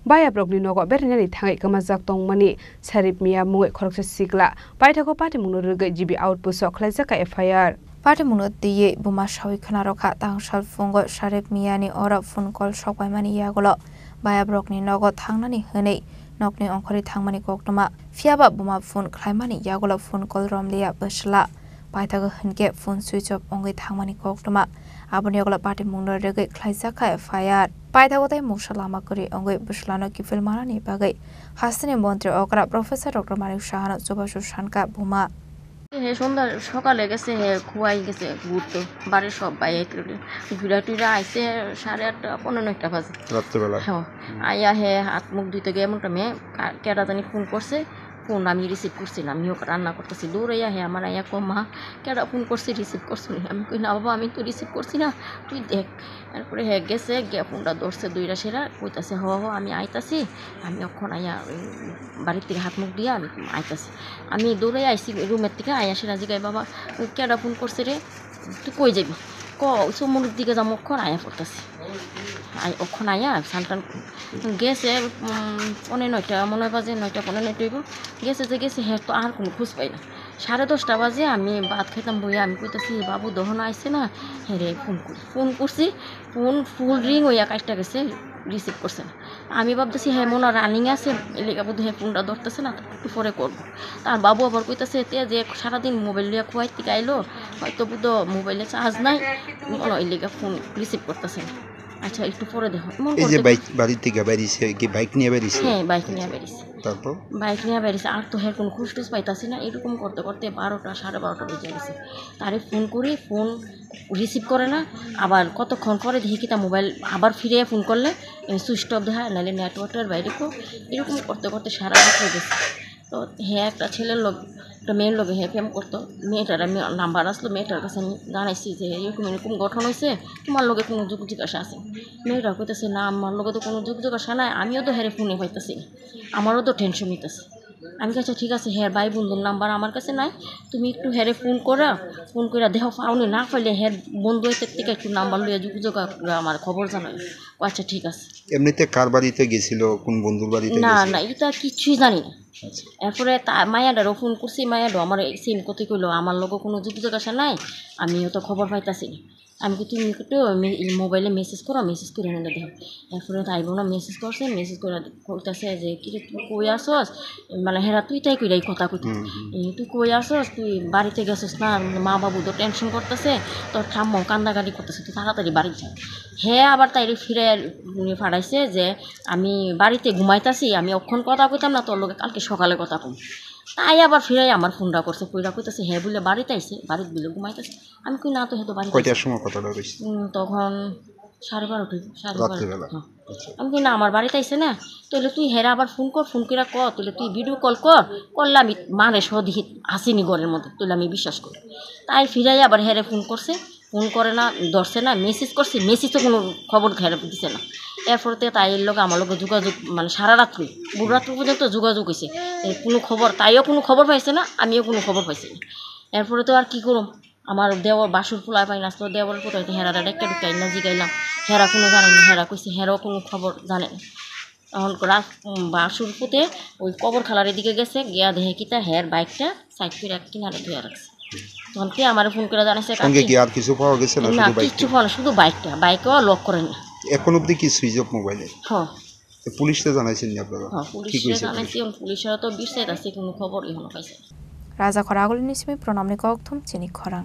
baya brokni nogo bernani thangai kamajak tongmani sarip miya mungoi khoroksa sikla paithako party mungno rugai GB output so khlaijaka FIR party mungno tiye buma sawi khana rokha tangsal fungo sarip miyani ora phone call sokbai mani yagolo baya brokni nogo thangnani hönei nokni ongkhori thangmani koktoma fiaba buma phone khlaimani yagolo phone call romliya basla paithako hönke phone switch off ongoi thangmani koktoma aboni yagolo party mungno rugai khlaijaka FIR paithako tai musalama kori ongoi buslano kifil manani bagai hasini মন্ত্রী okra professor dr Manik Shahana Subhasu Shanka buma হে সন্ধ্যা সকালে গেছে হে খুয়াই গেছে ঘুরতে বাড়ির সব বাইরে ঘুরা টুরা আইসে 8:30 15:00 বাজে রাত্রেবেলা হ্যাঁ আইয়া হে হাত মুখ ধুইতে গিয়ে এমনটা মেয়ে কেডা জানি ফোন করছে ফোন আমি রিসিভ করছিলাম আমিও রান্না করতেছি দৌড়াইয়া হে আমার আইয়া মা কেডা ফোন করছে রিসিভ করছি আমি কই না বাবা আমি তো রিসিভ করছি না তুই দেখ তারপরে হে গেছে গিয়ে ফোনটা ধরছে দুইটা সেরা কইতাছে হ আমি আইতাছি আমি অখন আইয়া বাড়ির থেকে হাত মুখ দিয়া আমি আইতাছি আমি দৌড়ে আইসি রুমের থেকে আইয়া সেরা জিগাই বাবা কেডা ফোন করছে রে তুই কই যাবি সমুদ্রের দিকে যাবো অক্ষণ আয়া পড়তেছি অক্ষণ আয়া সানটান গেছে 9:30 মনে বাজে 9:15 হইব গেছে যে গেছে হ্যাঁ তো আর কোনো খোঁজ পাই না 10:30 বাজে আমি ভাত খাইতাম বইয়া আমি কইতাছি বাবু দহন আইসে না হ্যাঁ রে ফোন করছি ফোন ফুল রিং হইয়া কাজটা গেছে রিসিভ করছে না আমি ভাবতেছি হ্যাঁ মনে রানিং আছে এলাকা বোধ হ্যাঁ ফোনটা ধরতেছে না একটু পরে করবো তার বাবু আবার কইতাছে তে যে সারাদিন মোবাইল লিয়া খুয়াই থেকে আইলো হয়তো বোধ মোবাইলে চার্জ নাই মনে এলাকা ফোন রিসিভ করতেছে না আচ্ছা একটু পরে দেখো এই যে বাইক বাড়ি থেকে বেরিয়েছে কি বাইক নিয়ে বেরিয়েছে হ্যাঁ বাইক নিয়ে বেরিয়েছে তারপর বাইক নিয়ে বেরিয়েছে আর তো হ্যাঁ কোনো খোঁজ টোজ পাইতাছি না এরকম করতে করতে 12টা 12:30 বেজে গেছে তারে ফোন করি ফোন রিসিভ করে না আবার কতক্ষণ পরে দেখি কি তা মোবাইল আবার ফিরে ফোন করলে সুইচ অফ দেখা নাহলে নেটওয়ার্কের বাইরে এরকম করতে করতে সারা রাত হয়ে গেছে তো হ্যাঁ একটা ছেলের লোক একটা মেয়ের লোক হ্যাঁ ফেম করতো মেয়েটার আমি নাম্বার আসলো মেয়েটার কাছে আমি জানাইছি যে এরকম গঠন হয়েছে তোমার লোকে কোনো যোগ জিজ্ঞাসা আছে মেয়েটা কইতেছে না আমার লোকে তো কোনো যোগ জিজ্ঞাসা নাই আমিও তো হ্যারে ফোনে পাইতেছি আমারও তো টেনশন নিতেছে আমি কাছে ঠিক আছে হ্যাঁ ভাই বন্ধুর নাম্বার আমার কাছে নাই তুমি একটু হ্যারে ফোন করে দেহ পাওনি না পাইলে হ্যাঁ বন্ধু থেকে একটু নাম্বার লইয়া যোগাযোগ আমার খবর জানাই আচ্ছা ঠিক আছে এমনিতে কার বাড়িতে গেছিল কোন বন্ধুর বাড়িতে না না এটা কিছুই জানি না এরপরে মায়াডারও ফোন করছি মায়াডো আমার সেম কথা কইলো আমার লোকও কোনো যোগাযোগ আসা নাই আমিও তো খবর পাইতাছি না আমি কি তুমি একটু মোবাইলে মেসেজ করে এনে দেখো এরপরে তাইব না মেসেজ করছে মেসেজ করে কইতাছে যে কি তুই কই আসস মানে হেরা তুই তাই কইরাই কথা কইতে তুই কই আসস তুই বাড়িতে গেছস না মা বাবু তো টেনশন করতেছে তোর ঠাম্মাও কান্দাকাটি করতেছে তুই তাড়াতাড়ি বাড়ি যা হ্যাঁ আবার তাইরে ফিরে ফাড়াইছে যে আমি বাড়িতে ঘুমাইতাছি আমি অক্ষণ কথা কইতাম না তোর লোকে কালকে সকালে কথা কম তাই আবার ফিরাই আমার ফোনটা করছে কইরা কইতাছে হ্যাঁ বলে বাড়িতে আইছে বাড়িতে বলে ঘুমাইতেছে আমি কই না তো হয়তো বাড়ি কয়টার সময় কথাটা হইছে তখন 12:30 আমি কই না আমার বাড়িতে আইছে না তাহলে তুই হেরা আবার ফোন করে তাহলে তুই ভিডিও কল করলে আমি মানে সদিহি আসিনি ঘরের মধ্যে তাহলে আমি বিশ্বাস করি তাই ফিরাই আবার হেরে ফোন করছে ফোন করে না ধরছে না মেসেজ করছে মেসেজও কোনো খবর ঘেরে দিছে না এরপরতে তাই এর লোক আমার লোক যোগাযোগ মানে সারা রাত্রি বুড়রাত্রি পর্যন্ত যোগাযোগ হয়েছে কোনো খবর তাইও কোনো খবর পাইছে না আমিও কোনো খবর পাইছি না এরপরে তো আর কী করুম আমার দেওয়ার বাসুর ফুলা পাই না দেওয়ার কোথায় হেরাটা ডেকে না জিগাইলাম হেরা কোনো জানে না হেরা কইছে হেরাও কোনো খবর জানে না তখন বাসুর পুঁতে ওই কবর খালার দিকে গেছে গিয়া দেখে কিতা হের বাইকটা সাইড করে এক কিনারে ধুয়ে রাখছে তখন কি আমার ফোন করে জানাইছে আর কিছু পাওয়া গেছে না কিছু পাওয়া না শুধু বাইকও লক করে না এখন অবধি কি সুইচ অফ মোবাইলে হ্যাঁ পুলিশে জানাইছেন নি আপনারা হ্যাঁ পুলিশে জানাইছি পুলিশের তো বিশ্বাস আছে কোনো খবর এখনো পাইছে রাজা খরাগুলি নিসমি প্রণামনি কক্থম চিনি খরাং